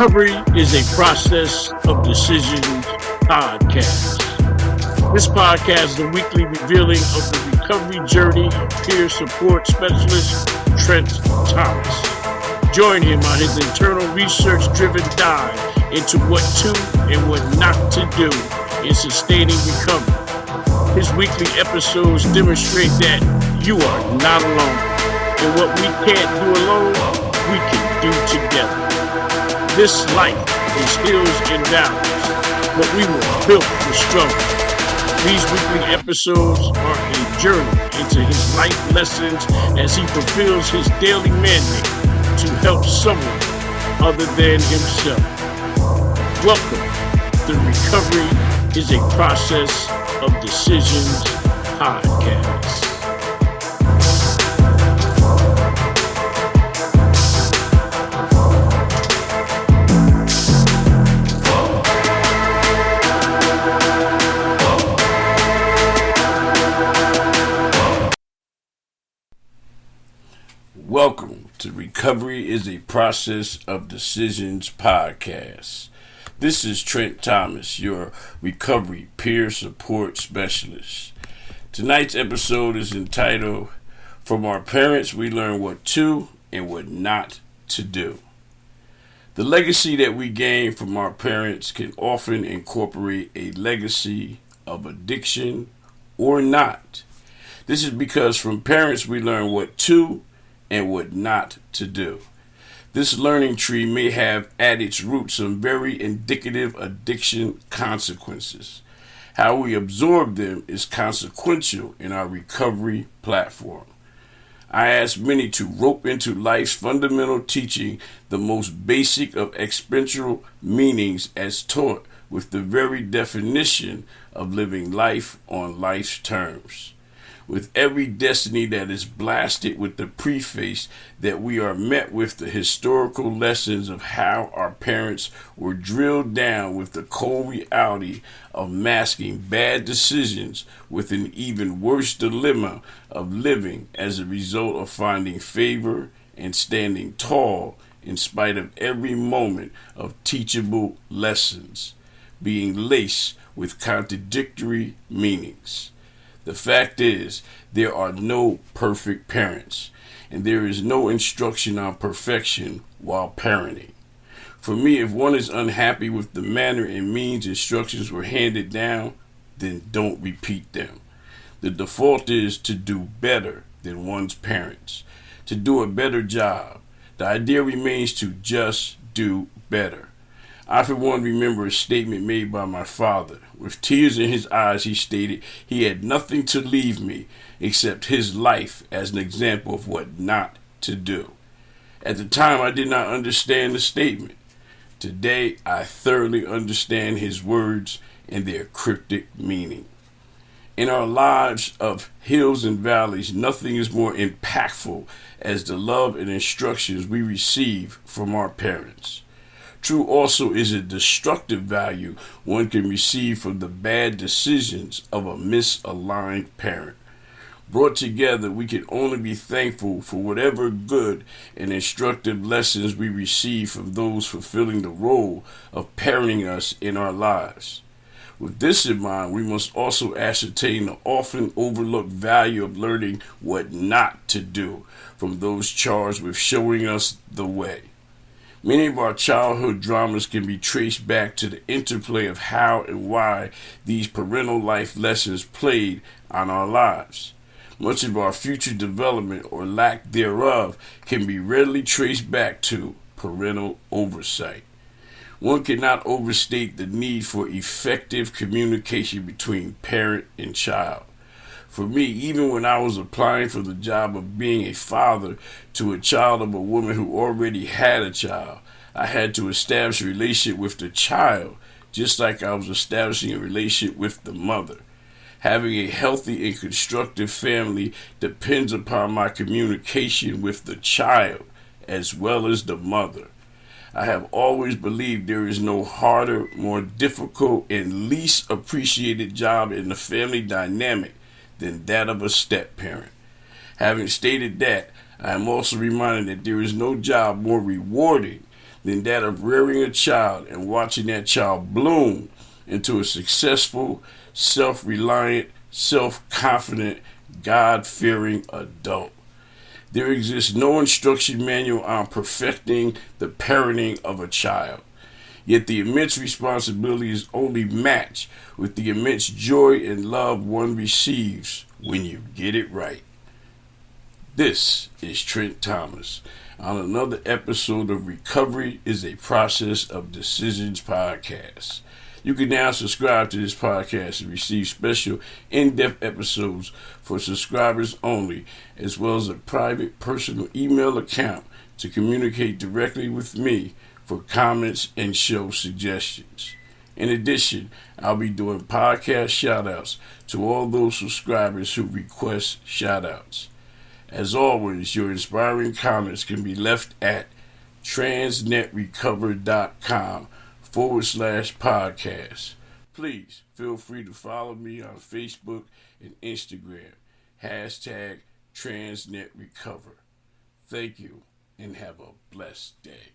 Recovery is a Process of Decisions podcast. This podcast is a weekly revealing of the recovery journey of peer support specialist Trent Thomas. Join him on his internal research-driven dive into what to and what not to do in sustaining recovery. His weekly episodes demonstrate that you are not alone, and what we can't do alone, we can do together. This life is hills and valleys, but we were built for struggle. These weekly episodes are a journey into his life lessons as he fulfills his daily mandate to help someone other than himself. Welcome. The Recovery is a Process of Decisions podcast. Welcome to Recovery is a Process of Decisions podcast. This is Trent Thomas, your recovery peer support specialist. Tonight's episode is entitled, From Our Parents We Learn What to and What Not to Do. The legacy that we gain from our parents can often incorporate a legacy of addiction or not. This is because from parents we learn what to and what not to do. This learning tree may have at its root some very indicative addiction consequences. How we absorb them is consequential in our recovery platform. I ask many to rope into life's fundamental teaching the most basic of experiential meanings as taught with the very definition of living life on life's terms. With every destiny that is blasted with the preface that we are met with the historical lessons of how our parents were drilled down with the cold reality of masking bad decisions with an even worse dilemma of living as a result of finding favor and standing tall in spite of every moment of teachable lessons, being laced with contradictory meanings. The fact is, there are no perfect parents, and there is no instruction on perfection while parenting. For me, if one is unhappy with the manner and means instructions were handed down, then don't repeat them. The default is to do better than one's parents, to do a better job. The idea remains to just do better. I, for one, remember a statement made by my father. With tears in his eyes, he stated he had nothing to leave me except his life as an example of what not to do. At the time, I did not understand the statement. Today, I thoroughly understand his words and their cryptic meaning. In our lives of hills and valleys, nothing is more impactful as the love and instructions we receive from our parents. True also is a destructive value one can receive from the bad decisions of a misaligned parent. Brought together, we can only be thankful for whatever good and instructive lessons we receive from those fulfilling the role of parenting us in our lives. With this in mind, we must also ascertain the often overlooked value of learning what not to do from those charged with showing us the way. Many of our childhood dramas can be traced back to the interplay of how and why these parental life lessons played on our lives. Much of our future development or lack thereof can be readily traced back to parental oversight. One cannot overstate the need for effective communication between parent and child. For me, even when I was applying for the job of being a father to a child of a woman who already had a child, I had to establish a relationship with the child, just like I was establishing a relationship with the mother. Having a healthy and constructive family depends upon my communication with the child as well as the mother. I have always believed there is no harder, more difficult, and least appreciated job in the family dynamic than that of a step-parent. Having stated that, I am also reminded that there is no job more rewarding than that of rearing a child and watching that child bloom into a successful, self-reliant, self-confident, God-fearing adult. There exists no instruction manual on perfecting the parenting of a child. Yet the immense responsibility is only matched with the immense joy and love one receives when you get it right. This is Trent Thomas on another episode of Recovery is a Process of Decisions podcast. You can now subscribe to this podcast and receive special in-depth episodes for subscribers only, as well as a private personal email account to communicate directly with me for comments and show suggestions. In addition, I'll be doing podcast shoutouts to all those subscribers who request shoutouts. As always, your inspiring comments can be left at transnetrecover.com/podcast. Please feel free to follow me on Facebook and Instagram. #TransnetRecover. Thank you and have a blessed day.